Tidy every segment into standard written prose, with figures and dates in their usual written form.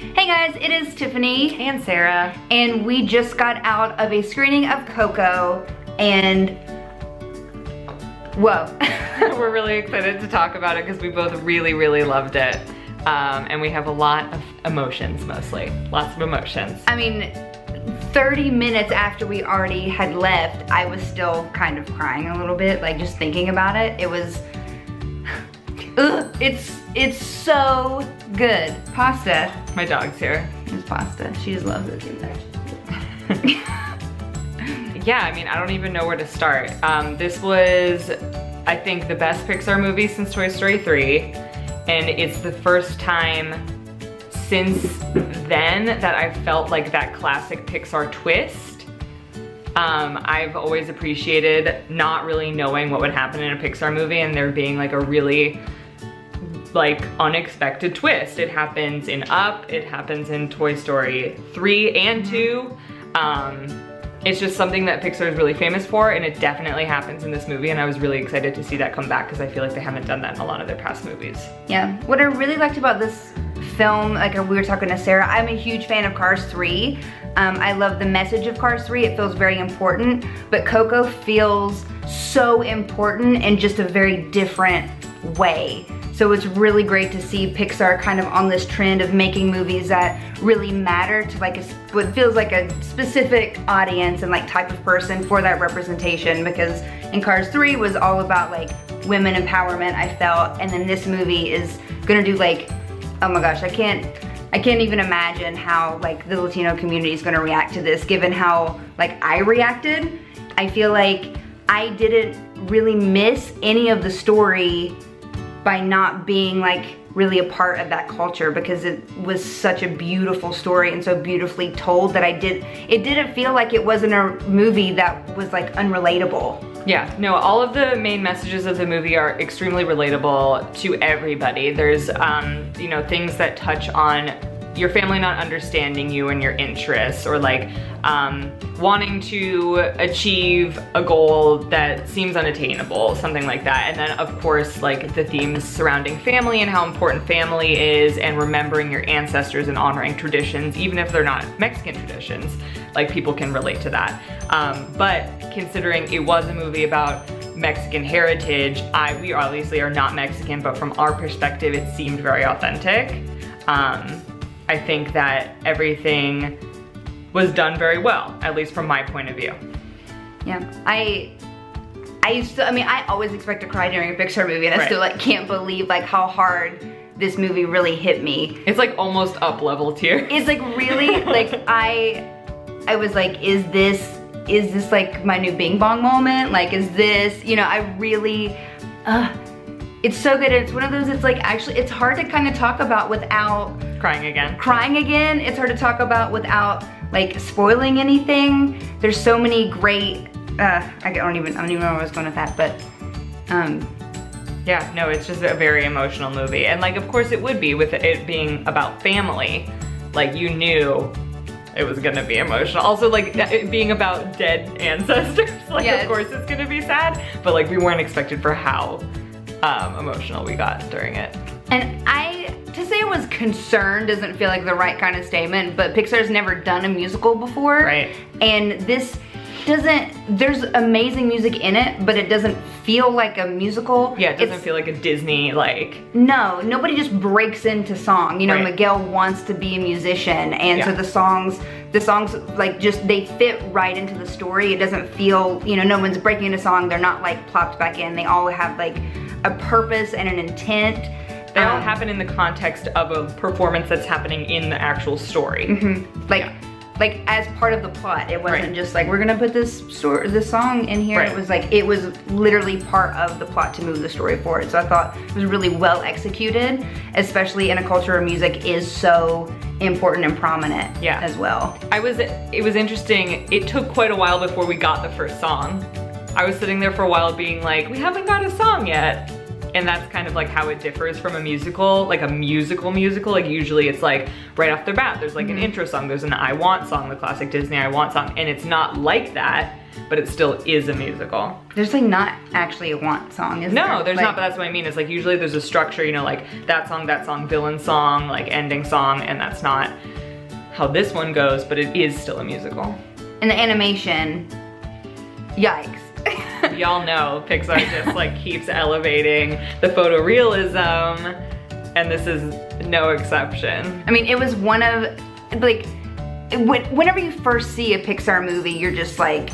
Hey guys, it is Tiffany and Sarah, and we just got out of a screening of Coco, and whoa. we're really excited to talk about it because we both really loved it, and we have a lot of emotions, mostly lots of emotions. I mean, 30 minutes after we already had left, I was still kind of crying a little bit, like just thinking about it. It was, ugh, it's so good. Pasta. My dog's here. It's pasta. She just loves it too much. Yeah, I mean, I don't even know where to start. This was, I think, the best Pixar movie since Toy Story 3, and it's the first time since then that I felt like that classic Pixar twist. I've always appreciated not really knowing what would happen in a Pixar movie and there being like a really like unexpected twist. It happens in Up, it happens in Toy Story 3 and 2. It's just something that Pixar is really famous for, and it definitely happens in this movie, and I was really excited to see that come back because I feel like they haven't done that in a lot of their past movies. Yeah, what I really liked about this film, like we were talking to Sarah, I'm a huge fan of Cars 3. I love the message of Cars 3, it feels very important, but Coco feels so important in just a very different way. So it's really great to see Pixar kind of on this trend of making movies that really matter to like what feels like a specific audience and like type of person for that representation, because in Cars 3 was all about like women empowerment, I felt, and then this movie is gonna do like, oh my gosh, I can't even imagine how like the Latino community is gonna react to this, given how like I reacted. I feel like I didn't really miss any of the story by not being like really a part of that culture, because it was such a beautiful story and so beautifully told that it didn't feel like it wasn't a movie that was like unrelatable. Yeah, no, all of the main messages of the movie are extremely relatable to everybody. There's, you know, things that touch on your family not understanding you and your interests, or like wanting to achieve a goal that seems unattainable, something like that. And then of course like the themes surrounding family and how important family is, and remembering your ancestors and honoring traditions, even if they're not Mexican traditions, like people can relate to that. But considering it was a movie about Mexican heritage, we obviously are not Mexican, but from our perspective it seemed very authentic. I think that everything was done very well, at least from my point of view. Yeah, I always expect to cry during a Pixar movie, and I still like can't believe like how hard this movie really hit me. It's like almost up level tier. It's like really like I was like, is this like my new Bing Bong moment? Like, is this, you know, I really, it's so good. It's one of those, it's like actually, it's hard to kind of talk about without crying again. It's hard to talk about without like spoiling anything. There's so many great, I don't even know where I was going with that, but yeah, no, it's just a very emotional movie. And like, of course it would be, with it being about family. Like, you knew it was gonna be emotional. Also, like, it being about dead ancestors, like, yeah, of course it's gonna be sad, but like, we weren't expected for how emotional we got during it. And to say I was concerned doesn't feel like the right kind of statement, but Pixar's never done a musical before. Right. And this there's amazing music in it, but it doesn't feel like a musical. Yeah, it doesn't feel like a Disney, like. No, nobody just breaks into song. You know, right. Miguel wants to be a musician, and yeah. so the songs like just, they fit right into the story. It doesn't feel, you know, no one's breaking into song, they're not like plopped back in. They all have like a purpose and an intent. They all happen in the context of a performance that's happening in the actual story. Mm-hmm. Like, yeah. Like as part of the plot. It wasn't right. just like, we're gonna put this song in here. Right. It was like, it was literally part of the plot to move the story forward. So I thought it was really well executed, especially in a culture where music is so important and prominent, yeah, as well. It was interesting. It took quite a while before we got the first song. I was sitting there for a while being like, we haven't got a song yet. And that's kind of like how it differs from a musical, like a musical. Like usually it's like right off the bat, there's like an intro song, there's an I Want song, the classic Disney I Want song, and it's not like that, but it still is a musical. There's like not actually a Want song, is there? No, there's not, but that's what I mean. It's like usually there's a structure, you know, like that song, villain song, like ending song, and that's not how this one goes, but it is still a musical. And the animation, yikes. Y'all know Pixar just like keeps elevating the photorealism, and this is no exception. I mean, it was one of, like, whenever you first see a Pixar movie, you're just like,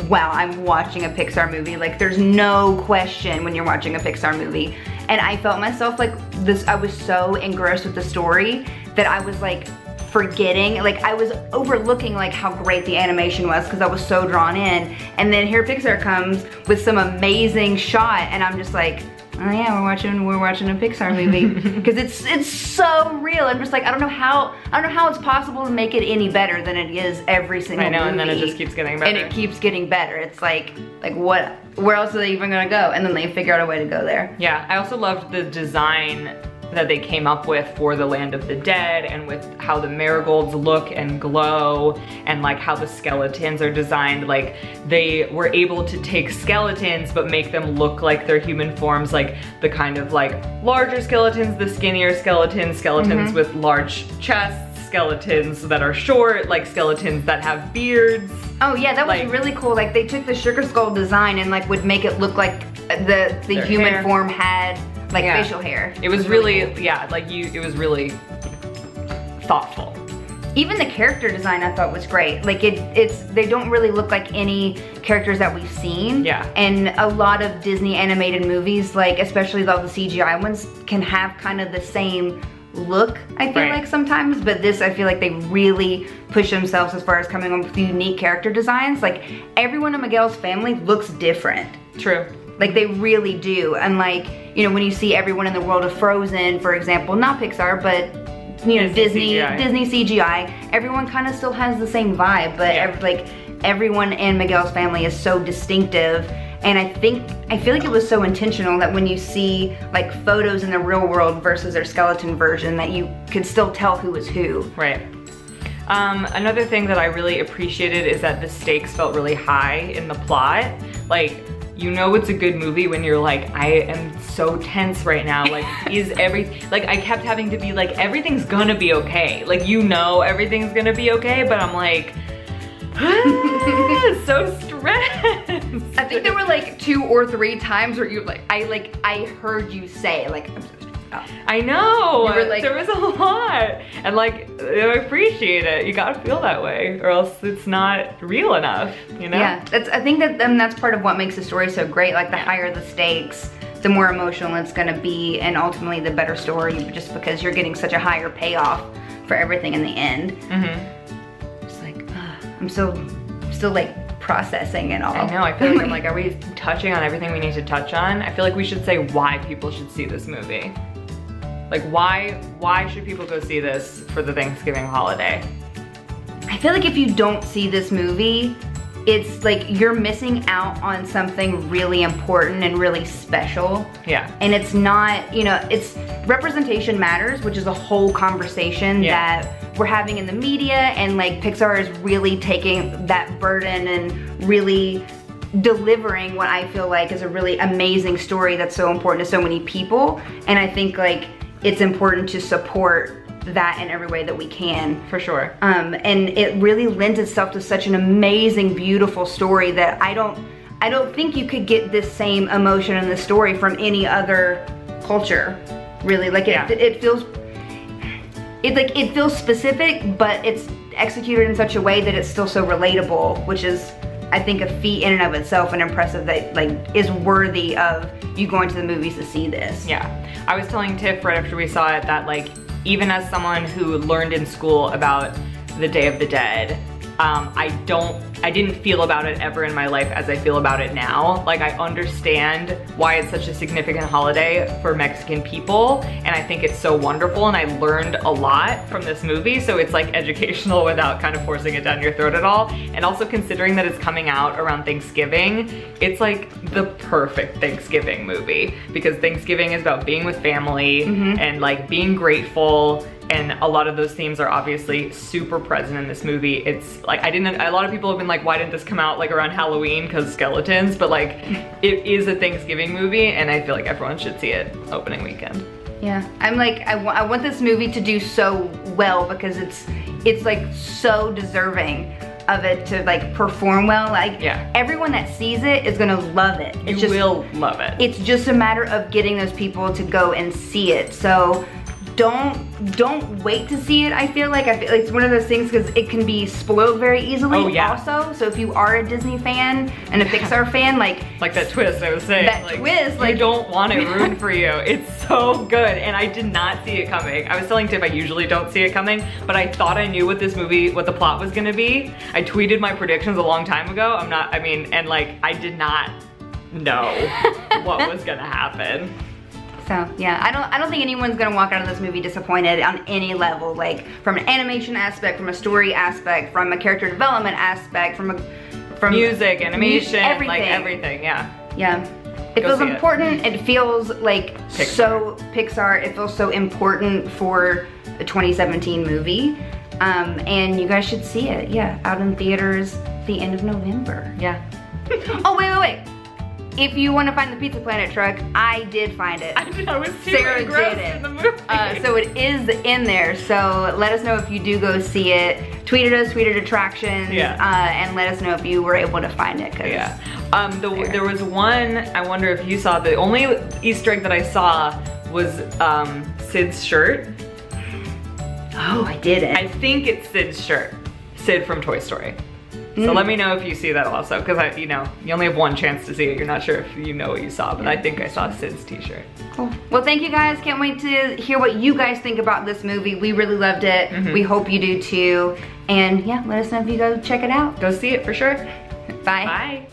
wow, I'm watching a Pixar movie. Like, there's no question when you're watching a Pixar movie. And I felt myself like this, I was so engrossed with the story that I was like forgetting, like I was overlooking like how great the animation was because I was so drawn in. And then here Pixar comes with some amazing shot and I'm just like, oh yeah, we're watching a Pixar movie because it's so real. I'm just like, I don't know how it's possible to make it any better than it is every single movie. I know, and then it just keeps getting better. And it keeps getting better. It's like what? Where else are they even gonna go? And then they figure out a way to go there. Yeah, I also loved the design that they came up with for the Land of the Dead, and with how the marigolds look and glow, and like how the skeletons are designed. Like they were able to take skeletons but make them look like their human forms, like the kind of like larger skeletons, the skinnier skeletons with large chests, skeletons that are short, like skeletons that have beards. Oh yeah, that was really cool. Like they took the Sugar Skull design and like would make it look like the human form had like facial hair. It was really cool. Yeah, like it was really thoughtful. Even the character design I thought was great. Like they don't really look like any characters that we've seen. Yeah. And a lot of Disney animated movies, like especially all the CGI ones, can have kind of the same look, I feel like sometimes, but this I feel like they really push themselves as far as coming up with unique character designs. Like everyone in Miguel's family looks different. True. Like they really do. And like, you know, when you see everyone in the world of Frozen, for example, not Pixar, but you know, Disney CGI, everyone kind of still has the same vibe, but like everyone in Miguel's family is so distinctive. And I feel like it was so intentional that when you see like photos in the real world versus their skeleton version, that you could still tell who was who. Right. Another thing that I really appreciated is that the stakes felt really high in the plot. Like, you know it's a good movie when you're like, I am so tense right now. Like, like I kept having to be like, everything's gonna be okay. Like, you know everything's gonna be okay, but I'm like, so stressed. I think there were like 2 or 3 times where you I heard you say like, I'm so stressed out. I know, you were like, there was a lot. And like, I appreciate it. You gotta feel that way or else it's not real enough, you know? Yeah, I think that that's part of what makes the story so great. Like the higher the stakes, the more emotional it's gonna be, and ultimately the better story, just because you're getting such a higher payoff for everything in the end. It's like, I'm still like processing it all. I know, I feel like I'm like, are we touching on everything we need to touch on? I feel like we should say why people should see this movie. Like why should people go see this for the Thanksgiving holiday? I feel like if you don't see this movie, it's like you're missing out on something really important and really special. Yeah. And it's not, you know, it's representation matters, which is a whole conversation that we're having in the media, and like Pixar is really taking that burden and really delivering what I feel like is a really amazing story that's so important to so many people. And I think like it's important to support that in every way that we can. For sure. And it really lends itself to such an amazing, beautiful story that I don't think you could get this same emotion in the story from any other culture, really. Like it feels specific, but it's executed in such a way that it's still so relatable, which is, I think, a feat in and of itself, and impressive that like is worthy of you going to the movies to see this. Yeah. I was telling Tiff right after we saw it that like, even as someone who learned in school about the Day of the Dead, I didn't feel about it ever in my life as I feel about it now. Like, I understand why it's such a significant holiday for Mexican people, and I think it's so wonderful, and I learned a lot from this movie, so it's like educational without kind of forcing it down your throat at all. And also considering that it's coming out around Thanksgiving, it's like the perfect Thanksgiving movie, because Thanksgiving is about being with family and like being grateful. And a lot of those themes are obviously super present in this movie. It's like, a lot of people have been like, why didn't this come out like around Halloween because skeletons? But like, it is a Thanksgiving movie, and I feel like everyone should see it opening weekend. Yeah, I'm like, I want this movie to do so well, because it's like so deserving of it to like perform well. Like, everyone that sees it is gonna love it. You will love it. It's just a matter of getting those people to go and see it. So don't wait to see it. I feel like it's one of those things, because it can be spoiled very easily also. So if you are a Disney fan and a Pixar fan, like that twist I was saying, that like, twist, like, you don't want it ruined for you. It's so good, and I did not see it coming. I was telling Tiff I usually don't see it coming, but I thought I knew what the plot was gonna be. I tweeted my predictions a long time ago. And like, I did not know what was gonna happen. So yeah, I don't think anyone's gonna walk out of this movie disappointed on any level, like from an animation aspect, from a story aspect, from a character development aspect, from music, animation, everything. like everything, yeah. Yeah. It feels important. It feels like so Pixar. It feels so important for the 2017 movie. And you guys should see it. Yeah, out in theaters the end of November. Yeah. Oh, wait. If you want to find the Pizza Planet truck, I did find it. I was too Sarah engrossed did it. in the movie. So it is in there. So let us know if you do go see it. Tweet at us, tweet at Attractions, and let us know if you were able to find it. Yeah. There was one, I wonder if you saw, the only Easter egg that I saw was Sid's shirt. Oh, I didn't. I think it's Sid's shirt. Sid from Toy Story. So let me know if you see that also, because you only have one chance to see it. You're not sure if you know what you saw, but I think I saw Sid's t-shirt. Cool. Well, thank you guys. Can't wait to hear what you guys think about this movie. We really loved it. We hope you do too. And yeah, let us know if you go check it out. Go see it for sure. Bye. Bye.